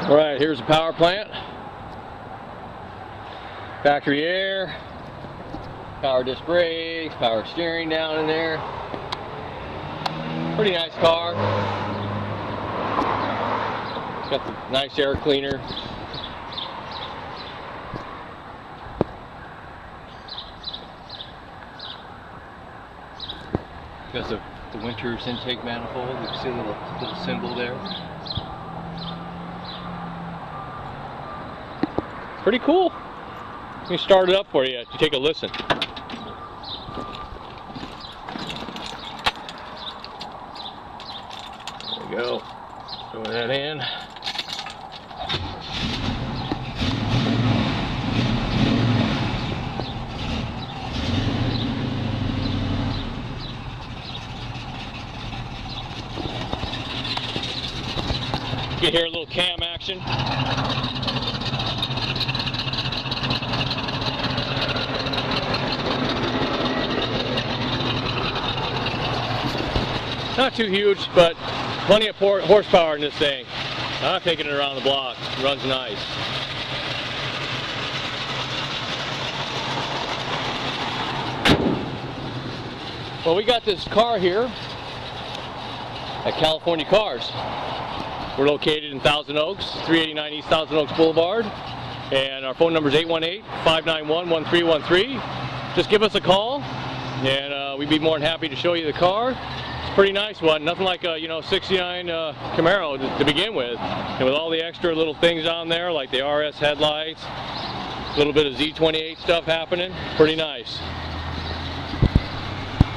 Alright, here's the power plant. Factory air, power disc brakes, power steering down in there. Pretty nice car. Got the nice air cleaner. Got the winter's intake manifold. You can see the little symbol there. Pretty cool. Let me start it up for you to take a listen. There we go. Throw that in. You can hear a little cam action. Not too huge, but plenty of horsepower in this thing. I'm taking it around the block. It runs nice. Well, we got this car here at California Cars. We're located in Thousand Oaks, 389 East Thousand Oaks Boulevard, and our phone number is 818-591-1313. Just give us a call, and we'd be more than happy to show you the car. It's a pretty nice one, nothing like a 69 Camaro to begin with, and with all the extra little things on there, like the RS headlights, a little bit of Z28 stuff happening, pretty nice.